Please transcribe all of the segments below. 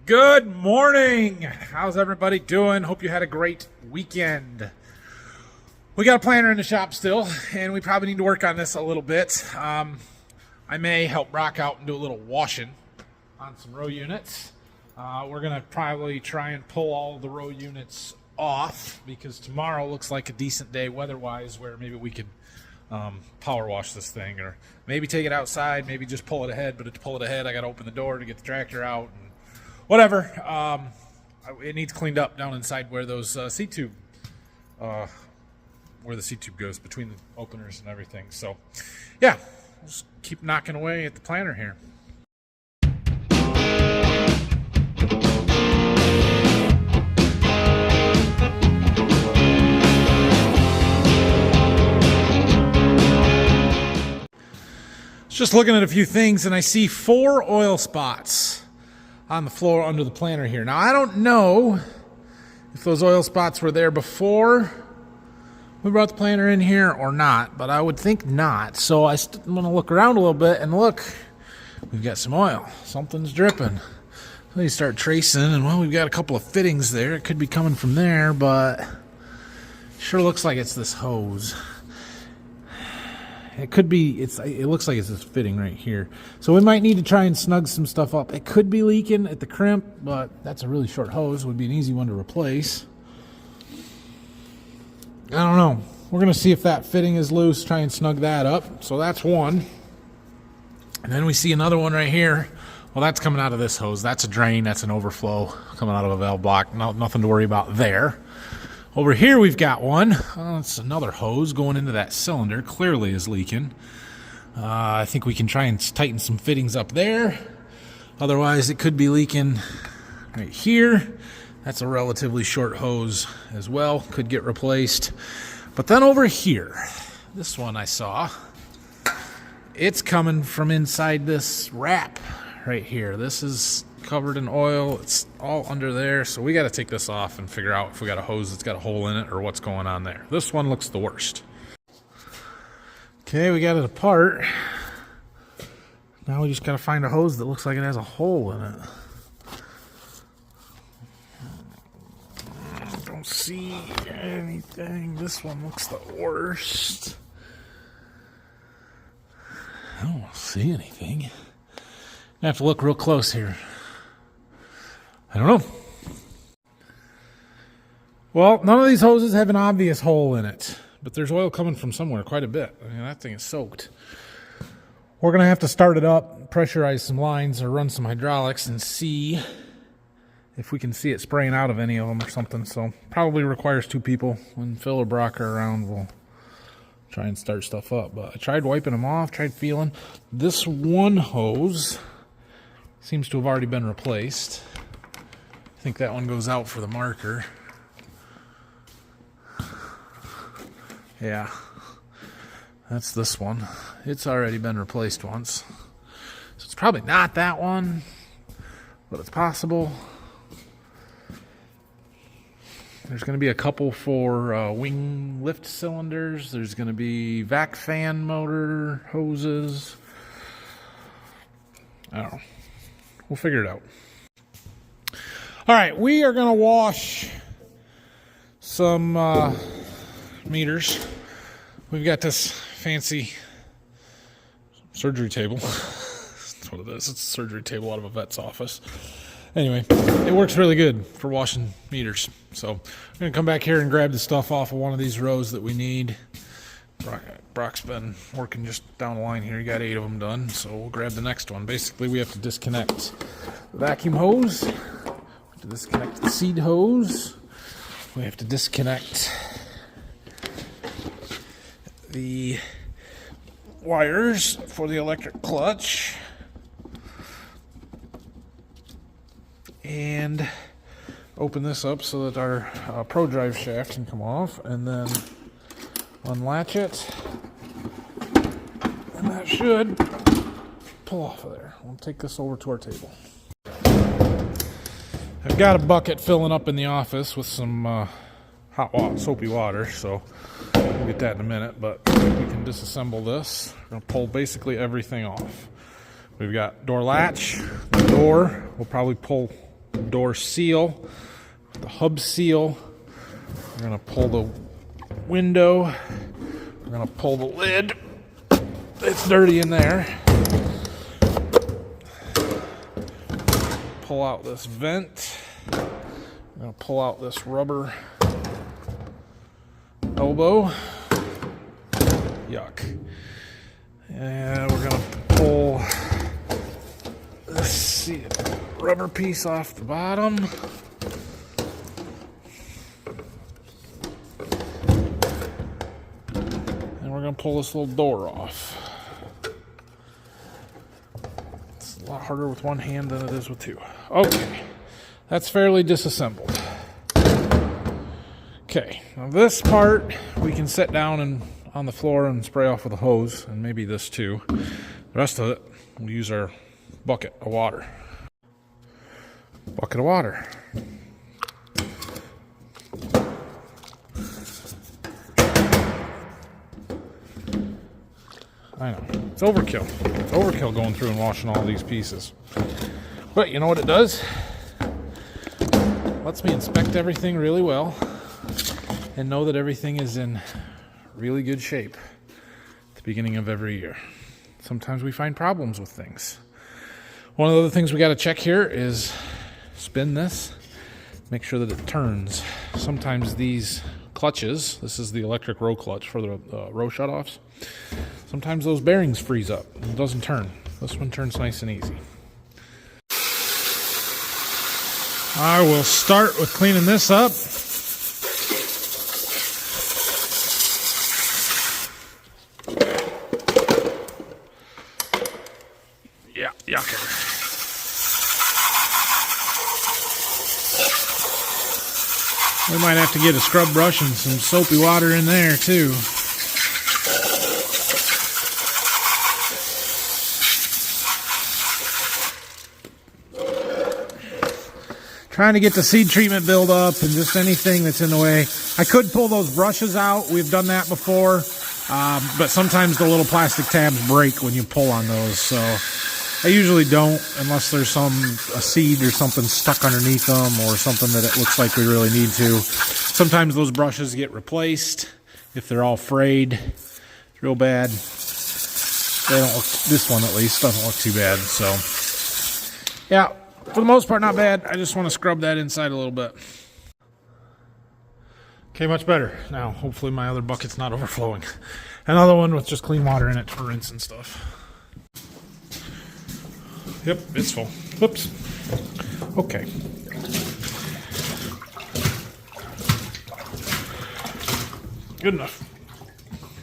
Good morning. How's everybody doing? Hope you had a great weekend. We got a planter in the shop still, and we probably need to work on this a little bit. I may help Brock out and do a little washing on some row units. We're going to probably try and pull all the row units off because tomorrow looks like a decent day weather-wise where maybe we could power wash this thing, or maybe take it outside, maybe just pull it ahead. But to pull it ahead, I got to open the door to get the tractor out and whatever. It needs cleaned up down inside where those seat tube, where the seat tube goes between the openers and everything. So, yeah, we'll just keep knocking away at the planter here. Just looking at a few things, and I see 4 oil spots on the floor under the planter here. Now, I don't know if those oil spots were there before we brought the planter in here or not, but I would think not. So I'm going to look around a little bit, and look, we've got some oil. Something's dripping. So you start tracing, and well, we've got a couple of fittings there. It could be coming from there, but sure looks like it's this hose. It could be, it looks like it's this fitting right here. So we might need to try and snug some stuff up. It could be leaking at the crimp, but that's a really short hose. It would be an easy one to replace. I don't know. We're going to see if that fitting is loose, try and snug that up. So that's one. And then we see another one right here. Well, that's coming out of this hose. That's a drain. That's an overflow coming out of a valve block. Nothing to worry about there. Over here we've got one. It's another hose going into that cylinder. Clearly is leaking. I think we can try and tighten some fittings up there. Otherwise it could be leaking right here. That's a relatively short hose as well. Could get replaced. But then over here, this one I saw, it's coming from inside this wrap right here. This is covered in oil. It's all under there, so we got to take this off and figure out if we got a hose that's got a hole in it or what's going on there. This one looks the worst. Okay, we got it apart. Now we just got to find a hose that looks like it has a hole in it. Don't see anything. This one looks the worst. I don't see anything. I have to look real close here. I don't know. Well, none of these hoses have an obvious hole in it, but there's oil coming from somewhere quite a bit. I mean, that thing is soaked. We're going to have to start it up, pressurize some lines, or run some hydraulics and see if we can see it spraying out of any of them or something. So probably requires 2 people. When Phil or Brock are around, we'll try and start stuff up. But I tried wiping them off, tried feeling. This one hose seems to have already been replaced. I think that one goes out for the marker. Yeah, that's this one. It's already been replaced once. So it's probably not that one, but it's possible. There's going to be a couple for wing lift cylinders. There's going to be vac fan motor hoses. I don't know. We'll figure it out. All right, we are going to wash some meters. We've got this fancy surgery table. That's what it is. It's a surgery table out of a vet's office. Anyway, it works really good for washing meters. So I'm going to come back here and grab the stuff off of one of these rows that we need. Brock's been working just down the line here. He got 8 of them done, so we'll grab the next one. Basically, we have to disconnect the vacuum hose. We have to disconnect the seed hose. We have to disconnect the wires for the electric clutch. And open this up so that our Pro Drive shaft can come off, and then unlatch it, and that should pull off of there. We'll take this over to our table. I've got a bucket filling up in the office with some hot soapy water, so we'll get that in a minute, but we can disassemble this. We're going to pull basically everything off. We've got door latch, the door. We'll probably pull door seal, the hub seal. We're going to pull the window. We're going to pull the lid. It's dirty in there. Pull out this vent. I'm going to pull out this rubber elbow. Yuck. And we're going to pull this rubber piece off the bottom. And we're going to pull this little door off. It's a lot harder with one hand than it is with two. Okay. That's fairly disassembled. Okay, now this part we can set down and on the floor and spray off with a hose, and maybe this too. The rest of it, we'll use our bucket of water. Bucket of water. I know, it's overkill. It's overkill going through and washing all these pieces. But you know what it does? Lets me inspect everything really well and know that everything is in really good shape at the beginning of every year. Sometimes we find problems with things. One of the other things we got to check here is spin this, make sure that it turns. Sometimes these clutches, this is the electric row clutch for the row shutoffs, sometimes those bearings freeze up and it doesn't turn. This one turns nice and easy. I will start with cleaning this up. Yeah, yucker. We might have to get a scrub brush and some soapy water in there too. Trying to get the seed treatment build up and just anything that's in the way. I could pull those brushes out. We've done that before. But sometimes the little plastic tabs break when you pull on those. So I usually don't unless there's a seed or something stuck underneath them or something that it looks like we really need to. Sometimes those brushes get replaced if they're all frayed. It's real bad. They don't look, this one at least doesn't look too bad. So yeah. For the most part, not bad. I just want to scrub that inside a little bit. Okay, much better. Now, hopefully my other bucket's not overflowing. Another one with just clean water in it for rinse and stuff. Yep, it's full. Whoops. Okay. Good enough.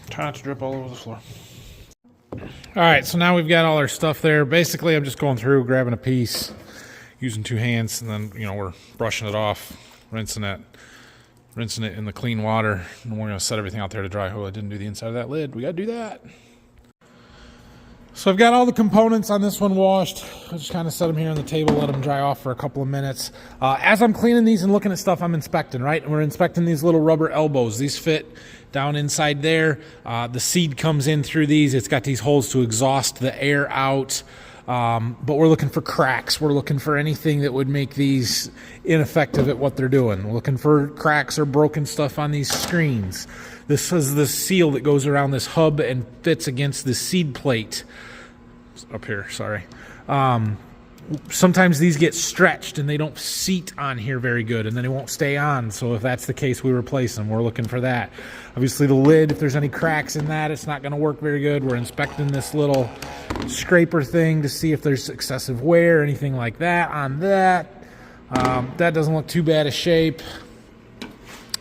Try not to drip all over the floor. All right, so now we've got all our stuff there. Basically, I'm just going through, grabbing a piece, using two hands, and then, we're brushing it off, rinsing it in the clean water, and we're going to set everything out there to dry. Oh, I didn't do the inside of that lid. We got to do that. So I've got all the components on this one washed. I just kind of set them here on the table, let them dry off for a couple of minutes. As I'm cleaning these and looking at stuff, I'm inspecting, right? And we're inspecting these little rubber elbows. These fit down inside there. The seed comes in through these. It's got these holes to exhaust the air out. But we're looking for cracks. We're looking for anything that would make these ineffective at what they're doing. We're looking for cracks or broken stuff on these screens. This is the seal that goes around this hub and fits against the seed plate. Up here, sorry. Sometimes these get stretched and they don't seat on here very good, and then they won't stay on. So if that's the case, we replace them. We're looking for that. Obviously the lid, if there's any cracks in that, it's not going to work very good. We're inspecting this little scraper thing to see if there's excessive wear or anything like that on that. That doesn't look too bad a shape.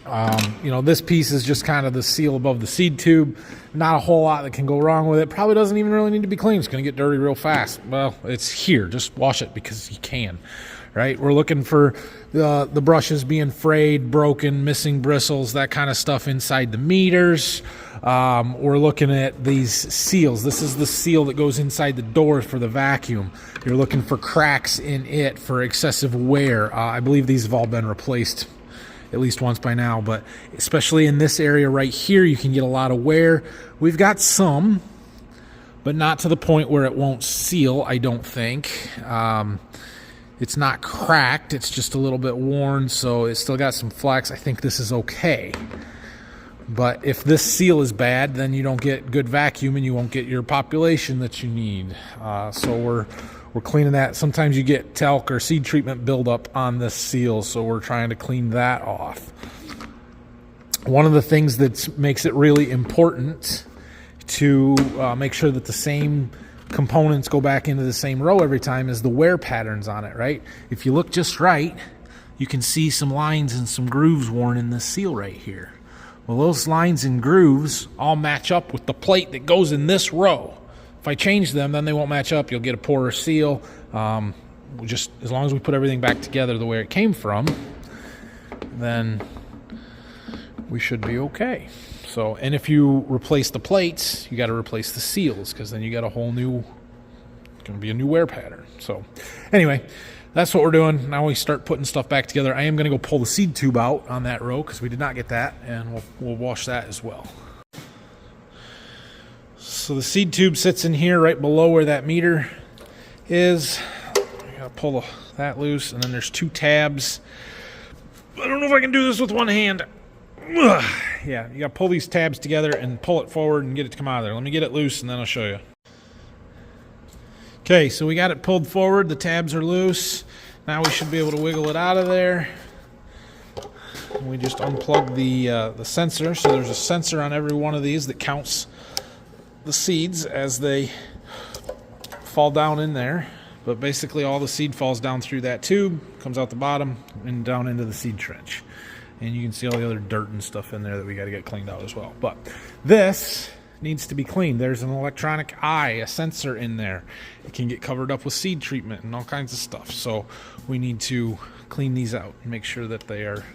This piece is just kind of the seal above the seed tube. Not a whole lot that can go wrong with it. Probably doesn't even really need to be cleaned. It's going to get dirty real fast. Well, it's here. Just wash it because you can, right? We're looking for the brushes being frayed, broken, missing bristles, that kind of stuff inside the meters. We're looking at these seals. This is the seal that goes inside the door for the vacuum. You're looking for cracks in it for excessive wear. I believe these have all been replaced at least once by now, but especially in this area right here, you can get a lot of wear. We've got some, but not to the point where it won't seal, I don't think. It's not cracked, it's just a little bit worn, so it's still got some flex. I think this is okay. But if this seal is bad, then you don't get good vacuum and you won't get your population that you need. So we're cleaning that. Sometimes you get talc or seed treatment buildup on this seal, so we're trying to clean that off. One of the things that makes it really important to make sure that the same components go back into the same row every time is the wear patterns on it, right? If you look just right, you can see some lines and some grooves worn in this seal right here. Well, those lines and grooves all match up with the plate that goes in this row. If I change them, then they won't match up. You'll get a poorer seal. Just as long as we put everything back together the way it came from, then we should be okay. So, and if you replace the plates, you got to replace the seals, because then you got a whole new, it's going to be a new wear pattern. So anyway, that's what we're doing. Now we start putting stuff back together. I am going to go pull the seed tube out on that row because we did not get that, and we'll wash that as well. So the seed tube sits in here right below where that meter is. I got to pull that loose, and then there's two tabs. I don't know if I can do this with one hand. Ugh. Yeah, you got to pull these tabs together and pull it forward and get it to come out of there. Let me get it loose, and then I'll show you. Okay, so we got it pulled forward. The tabs are loose. Now we should be able to wiggle it out of there. And we just unplug the sensor. So there's a sensor on every one of these that counts the seeds as they fall down in there. But basically all the seed falls down through that tube, comes out the bottom, and down into the seed trench. And you can see all the other dirt and stuff in there that we got to get cleaned out as well. But this needs to be cleaned. There's an electronic eye, a sensor in there. It can get covered up with seed treatment and all kinds of stuff. So we need to clean these out and make sure that they are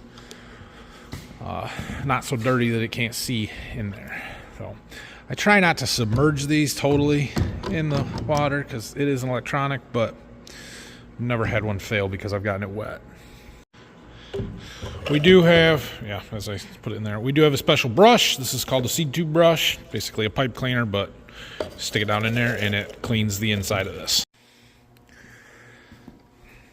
not so dirty that it can't see in there. So I try not to submerge these totally in the water because it is an electronic, but I've never had one fail because I've gotten it wet. We do have, yeah, as I put it in there, we do have a special brush. This is called a seed tube brush, basically a pipe cleaner, but stick it down in there and it cleans the inside of this.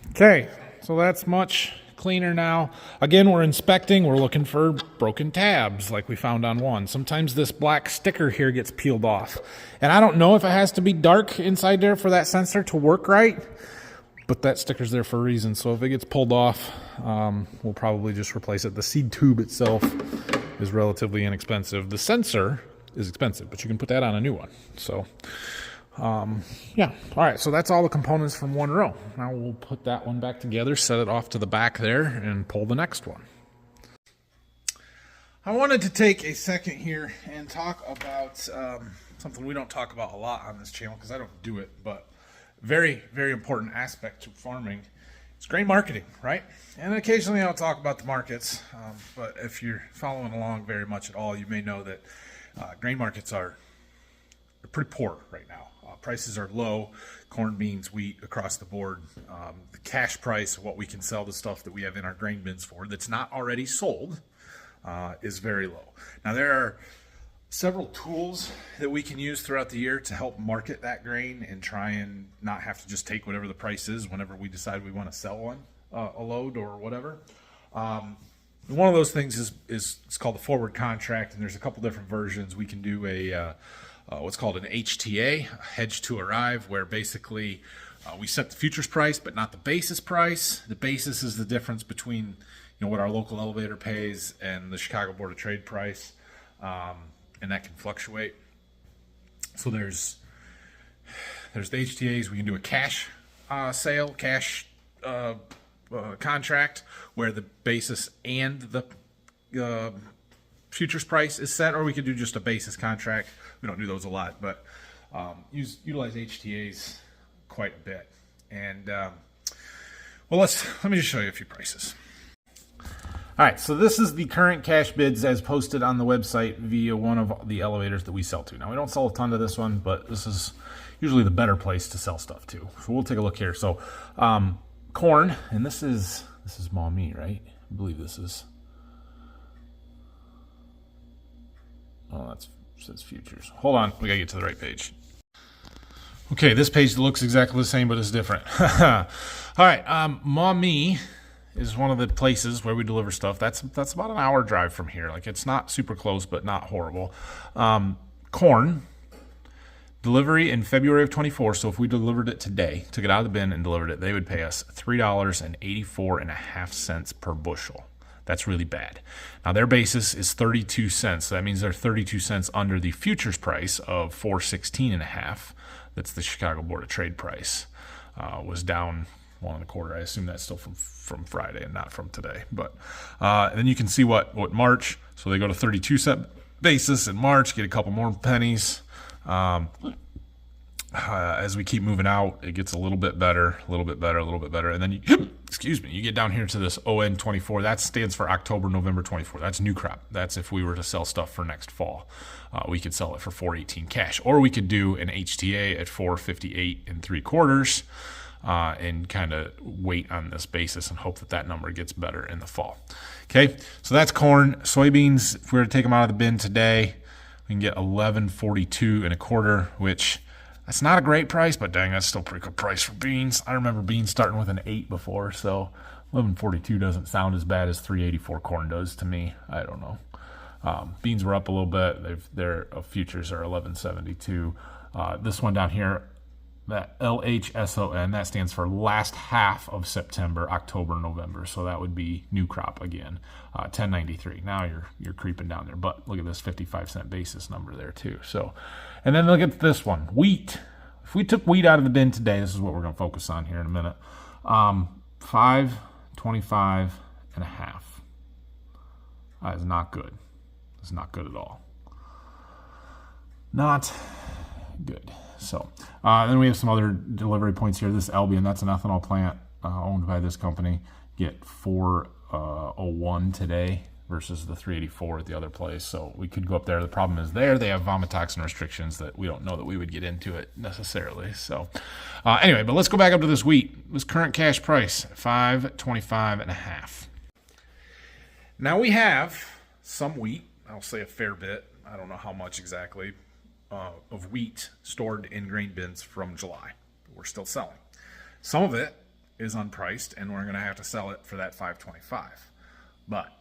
Okay, so that's much cleaner now. Again, we're inspecting, we're looking for broken tabs like we found on one. Sometimes this black sticker here gets peeled off. And I don't know if it has to be dark inside there for that sensor to work right, but that sticker's there for a reason. So if it gets pulled off, we'll probably just replace it. The seed tube itself is relatively inexpensive. The sensor is expensive, but you can put that on a new one. So, yeah. All right, so that's all the components from one row. Now we'll put that one back together, set it off to the back there, and pull the next one. I wanted to take a second here and talk about something we don't talk about a lot on this channel because I don't do it, but very, very important aspect to farming. It's grain marketing, right? And occasionally I'll talk about the markets, but if you're following along very much at all, you may know that grain markets are pretty poor right now. Prices are low, corn, beans, wheat across the board. The cash price of what we can sell the stuff that we have in our grain bins for that's not already sold is very low. Now there are several tools that we can use throughout the year to help market that grain and try and not have to just take whatever the price is whenever we decide we want to sell one, a load or whatever. One of those things is it's called the forward contract, and there's a couple different versions. We can do a what's called an HTA, a hedge to arrive, where basically we set the futures price but not the basis price. The basis is the difference between what our local elevator pays and the Chicago Board of Trade price. And that can fluctuate. So there's the HTAs. We can do a cash sale, cash contract, where the basis and the futures price is set, or we could do just a basis contract. We don't do those a lot, but utilize HTAs quite a bit. And well, let me just show you a few prices. All right, so this is the current cash bids as posted on the website via one of the elevators that we sell to. Now, we don't sell a ton to this one, but this is usually the better place to sell stuff to. So we'll take a look here. So corn, and this is Maumee, right? I believe this is. Oh, that says futures. Hold on, we gotta get to the right page. Okay, this page looks exactly the same, but it's different. All right, Maumee is one of the places where we deliver stuff. That's about an hour drive from here. Like, it's not super close, but not horrible. Corn delivery in February of 24. So if we delivered it today, took it out of the bin and delivered it, they would pay us $3.84.5 per bushel. That's really bad. Now their basis is 32 cents. So that means they're 32 cents under the futures price of 416.5. That's the Chicago Board of Trade price. Was down 1.25. I assume that's still from Friday and not from today. But and then you can see what March. So they go to 32 cent basis in March, get a couple more pennies. As we keep moving out, it gets a little bit better, a little bit better, a little bit better. And then you, excuse me, you get down here to this ON24. That stands for October, November 24. That's new crop. That's if we were to sell stuff for next fall. We could sell it for $4.18 cash, or we could do an HTA at $4.58 3/4 and kind of wait on this basis and hope that that number gets better in the fall. Okay, so that's corn. Soybeans, if we were to take them out of the bin today, we can get $11.42 1/4, which that's not a great price, but dang, that's still a pretty good price for beans. I remember beans starting with an 8 before, so $11.42 doesn't sound as bad as $3.84 corn does to me. I don't know. Beans were up a little bit. Their futures are $11.72. This one down here, that LHSON, that stands for last half of September, October, November. So that would be new crop again, $10.93. Now you're creeping down there, but look at this 55-cent basis number there too. So, and then look at this one, wheat. If we took wheat out of the bin today, this is what we're going to focus on here in a minute. $5.25.5. That is not good. It's not good at all. Not good. So then we have some other delivery points here. This Albion, that's an ethanol plant owned by this company. Get 401 today versus the 384 at the other place. So we could go up there. The problem is there they have vomitoxin restrictions that we don't know that we would get into it necessarily. So anyway, but let's go back up to this wheat. This current cash price, $5.25.5. Now we have some wheat. I'll say a fair bit. I don't know how much exactly. Of wheat stored in grain bins from July. We're still selling. Some of it is unpriced, and we're going to have to sell it for that $5.25. But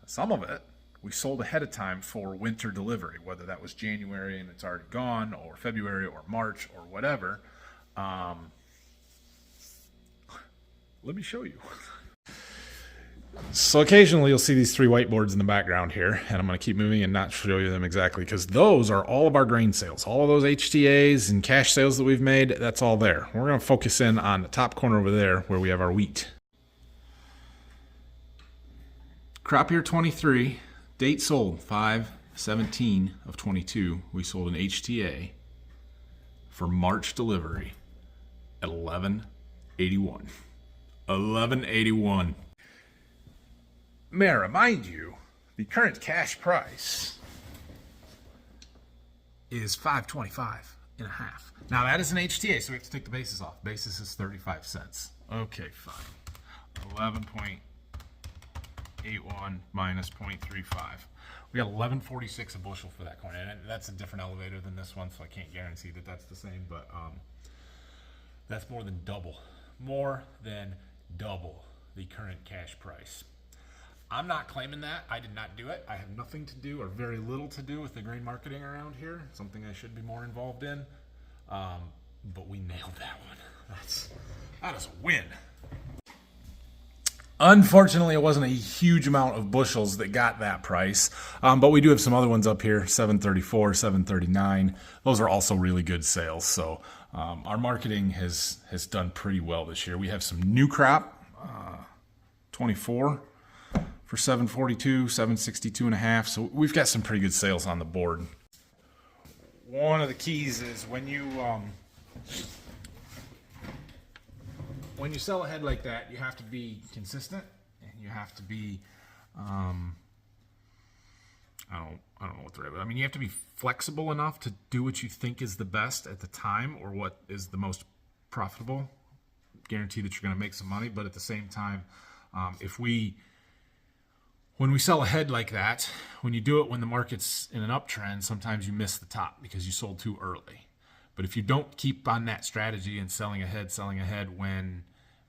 some of it we sold ahead of time for winter delivery, whether that was January and it's already gone, or February or March or whatever. Let me show you. So occasionally you'll see these 3 whiteboards in the background here, and I'm going to keep moving and not show you them exactly because those are all of our grain sales. All of those HTAs and cash sales that we've made, that's all there. We're going to focus in on the top corner over there where we have our wheat. Crop year 23, date sold 5/17/22. We sold an HTA for March delivery at $11.81. $11.81. May I remind you, the current cash price is $5.25.5. Now that is an HTA, so we have to take the basis off. Basis is 35 cents. Okay, fine. 11.81 minus 0.35. We got 11.46 a bushel for that corn, and that's a different elevator than this one, so I can't guarantee that that's the same, but that's more than double the current cash price. I'm not claiming that. I did not do it. I have nothing to do or very little to do with the grain marketing around here. Something I should be more involved in. But we nailed that one. That is a win. Unfortunately, it wasn't a huge amount of bushels that got that price. But we do have some other ones up here, 734, 739. Those are also really good sales. So our marketing has done pretty well this year. We have some new crop, 24. For 742, 762.5. So we've got some pretty good sales on the board. One of the keys is when you sell ahead like that, you have to be consistent and you have to be I don't know what the right. I mean, you have to be flexible enough to do what you think is the best at the time or what is the most profitable. Guarantee that you're going to make some money, but at the same time, when we sell ahead like that, when you do it when the market's in an uptrend, sometimes you miss the top because you sold too early. But if you don't keep on that strategy and selling ahead when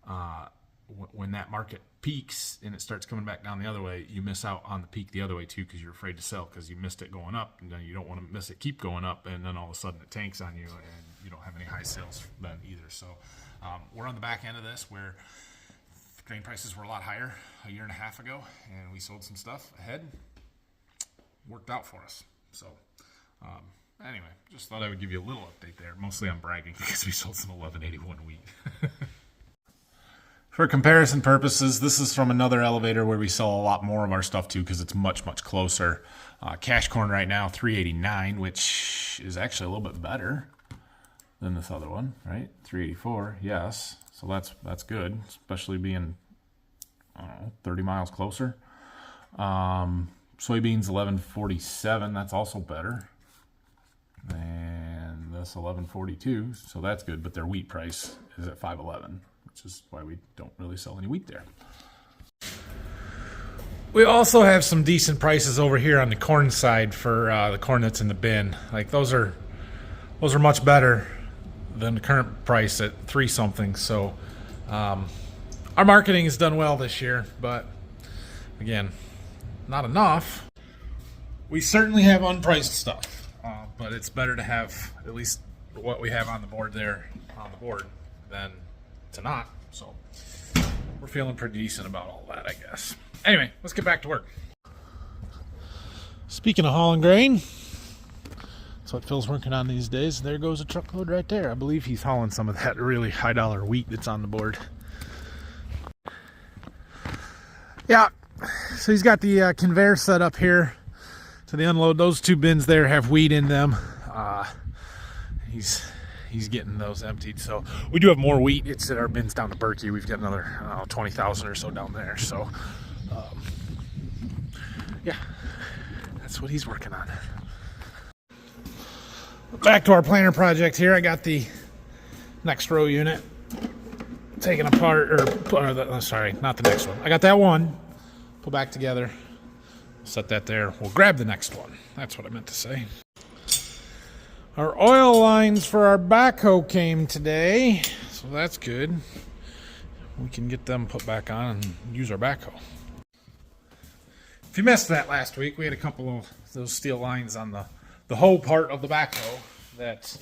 that market peaks and it starts coming back down the other way, you miss out on the peak the other way too, because you're afraid to sell because you missed it going up, and then you don't want to miss it keep going up, and then all of a sudden it tanks on you and you don't have any high sales then either. So we're on the back end of this where grain prices were a lot higher a year and a half ago, and we sold some stuff ahead. Worked out for us. So anyway, just thought I would give you a little update there. Mostly I'm bragging because we sold some 1181 wheat. For comparison purposes, this is from another elevator where we sell a lot more of our stuff to because it's much, much closer. Cash corn right now, 389, which is actually a little bit better than this other one, right? 384, yes. So that's good, especially being, I don't know, 30 miles closer. Soybeans, 1147, that's also better. And this 1142, so that's good, but their wheat price is at 511. Which is why we don't really sell any wheat there. We also have some decent prices over here on the corn side for the corn that's in the bin. Like those are much better than the current price at 3 something. So our marketing has done well this year, but again, not enough. We certainly have unpriced stuff, but it's better to have at least what we have on the board there on the board than to not. So we're feeling pretty decent about all that, I guess. Anyway, let's get back to work. Speaking of hauling grain, that's what Phil's working on these days. There goes a truckload right there. I believe he's hauling some of that really high dollar wheat that's on the board. Yeah, so he's got the conveyor set up here to the unload. Those 2 bins there have wheat in them. He's getting those emptied. So we do have more wheat. It's at our bins down to Berkey. We've got another 20,000 or so down there. So yeah, that's what he's working on. Back to our planter project here. I got the next row unit taken apart, sorry, not the next one. I got that one put back together. Set that there. We'll grab the next one. That's what I meant to say. Our oil lines for our backhoe came today, so that's good. We can get them put back on and use our backhoe. If you missed that last week, we had a couple of those steel lines on the hoe part of the backhoe that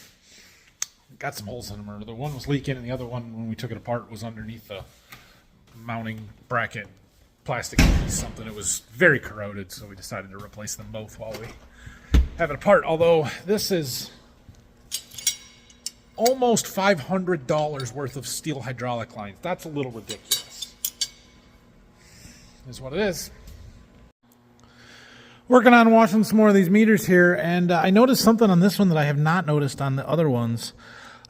got some holes in them. Or the one was leaking, and the other one, when we took it apart, was underneath the mounting bracket plastic piece, something that was very corroded, so we decided to replace them both while we have it apart. Although this is almost $500 worth of steel hydraulic lines. That's a little ridiculous. Is what it is. Working on washing some more of these meters here, and I noticed something on this one that I have not noticed on the other ones.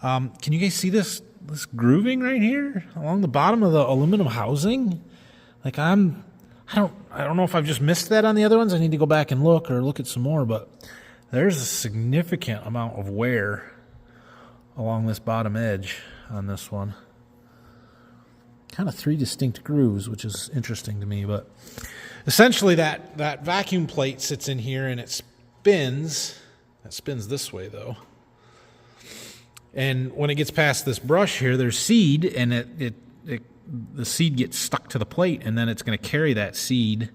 Can you guys see this grooving right here along the bottom of the aluminum housing? Like I don't know if I've just missed that on the other ones. I need to go back and look at some more, but there's a significant amount of wear along this bottom edge on this one. Kind of 3 distinct grooves, which is interesting to me, but essentially that vacuum plate sits in here and it spins. It spins this way though. And when it gets past this brush here, there's seed, and the seed gets stuck to the plate, and then it's going to carry that seed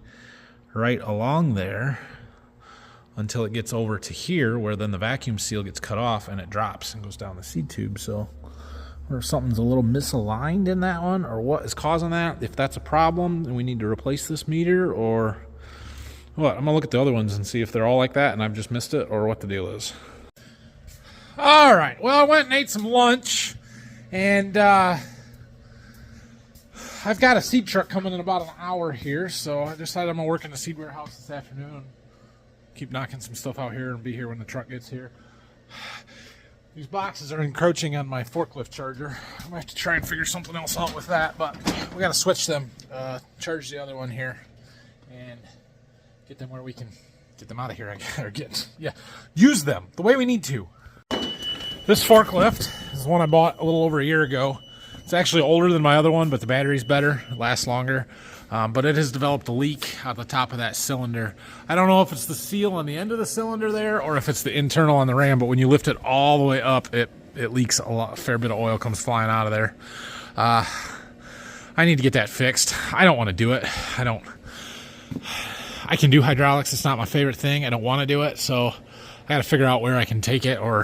right along there until it gets over to here, where then the vacuum seal gets cut off and it drops and goes down the seed tube. So or something's a little misaligned in that one, or what is causing that. If that's a problem, then we need to replace this meter, or what? I'm going to look at the other ones and see if they're all like that and I've just missed it, or what the deal is. All right, well, I went and ate some lunch, and I've got a seed truck coming in about an hour here, so I decided I'm going to work in the seed warehouse this afternoon. Keep knocking some stuff out here and be here when the truck gets here. These boxes are encroaching on my forklift charger. I might have to try and figure something else out with that, but we got to switch them, charge the other one here, and get them where we can get them out of here. Use them the way we need to. This forklift is one I bought a little over a year ago. It's actually older than my other one, but the battery's better. It lasts longer. But it has developed a leak at the top of that cylinder. I don't know if it's the seal on the end of the cylinder there or if it's the internal on the ram, but when you lift it all the way up, it leaks a fair bit of oil comes flying out of there. I need to get that fixed. I don't want to do it. I can do hydraulics. It's not my favorite thing. I don't want to do it, so I got to figure out where I can take it or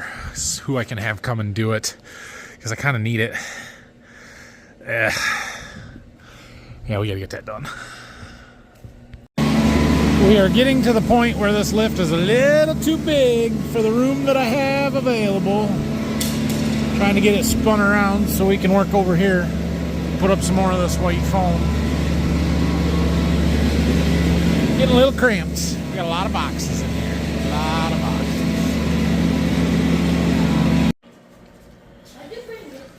who I can have come and do it because I kind of need it. Yeah, we got to get that done. We are getting to the point where this lift is a little too big for the room that I have available. Trying to get it spun around so we can work over here. Put up some more of this white foam. Getting a little cramped. We got a lot of boxes in here. A lot of boxes.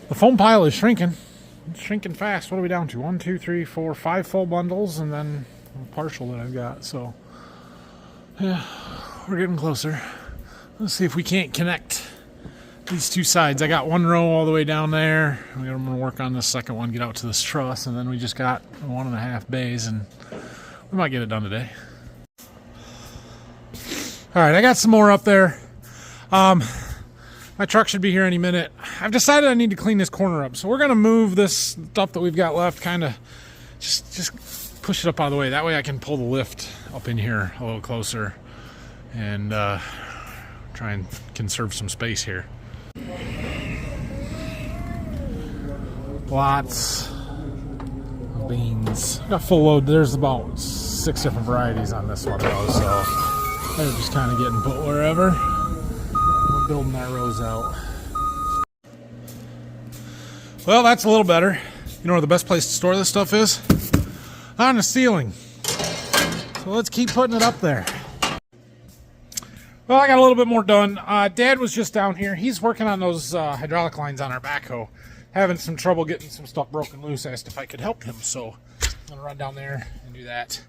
The foam pile is shrinking. It's shrinking fast. What are we down to? 1, 2, 3, 4, 5 full bundles and then a partial that I've got. So, yeah, we're getting closer. Let's see if we can't connect these two sides. I got one row all the way down there. I'm going to work on this second one, get out to this truss, and then we just got 1.5 bays, and we might get it done today. All right, I got some more up there. My truck should be here any minute. I've decided I need to clean this corner up, so we're going to move this stuff that we've got left, kind of just push it up out of the way. That way I can pull the lift up in here a little closer and try and conserve some space here. Lots of beans. Got full load. There's about 6 different varieties on this one though, so they're just kind of getting put wherever. We're building our rows out. Well, that's a little better. You know where the best place to store this stuff is? On the ceiling. So let's keep putting it up there. Well, I got a little bit more done. Dad was just down here. He's working on those hydraulic lines on our backhoe. Having some trouble getting some stuff broken loose. Asked if I could help him, so I'm going to run down there and do that.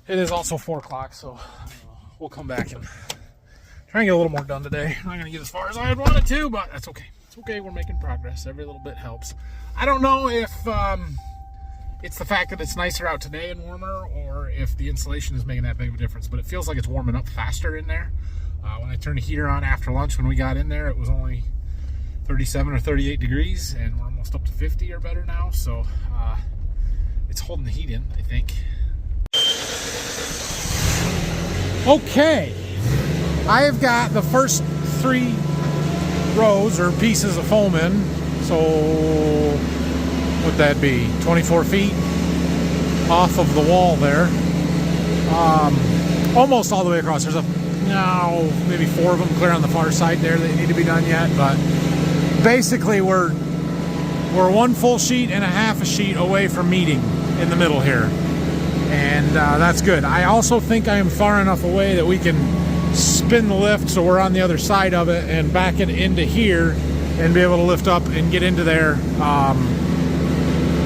It is also 4 o'clock, so we'll come back and try and get a little more done today. I'm not going to get as far as I had wanted to, but that's okay. It's okay. We're making progress. Every little bit helps. I don't know if it's the fact that it's nicer out today and warmer, or if the insulation is making that big of a difference, but it feels like it's warming up faster in there. When I turned the heater on after lunch, when we got in there, it was only 37 or 38 degrees, and we're almost up to 50 or better now, so it's holding the heat in, I think. Okay, I have got the first 3 rows or pieces of foam in, so what'd that be, 24 feet off of the wall there, almost all the way across. There's maybe 4 of them clear on the far side there that need to be done yet, but basically we're 1 full sheet and a half a sheet away from meeting in the middle here, and that's good. I also think I am far enough away that we can spin the lift so we're on the other side of it and back it into here and be able to lift up and get into there,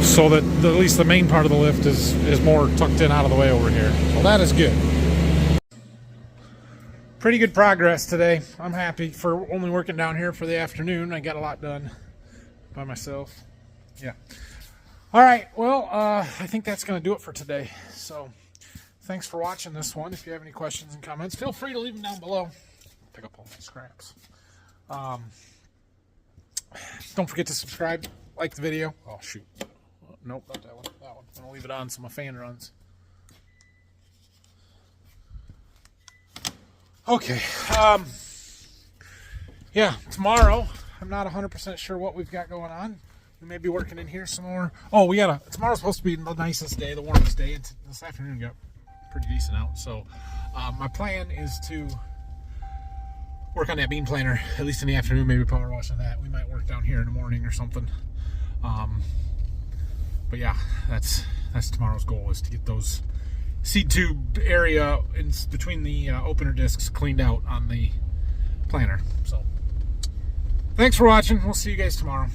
so that at least the main part of the lift is more tucked in out of the way over here. So that is good. Pretty good progress today. I'm happy for only working down here for the afternoon. I got a lot done by myself. Yeah. All right. Well, I think that's going to do it for today. So thanks for watching this one. If you have any questions and comments, feel free to leave them down below. Pick up all my scraps. Don't forget to subscribe, like the video. Oh, shoot. Nope, not that one. That one. I'm going to leave it on so my fan runs. Okay. Yeah, tomorrow, I'm not 100% sure what we've got going on. We may be working in here some more. Oh, tomorrow's supposed to be the nicest day, the warmest day. And this afternoon got pretty decent out. So, my plan is to work on that bean planer, at least in the afternoon, maybe power washing that. We might work down here in the morning or something. But yeah, that's tomorrow's goal, is to get those seed tube area in between the opener discs cleaned out on the planer. So thanks for watching. We'll see you guys tomorrow.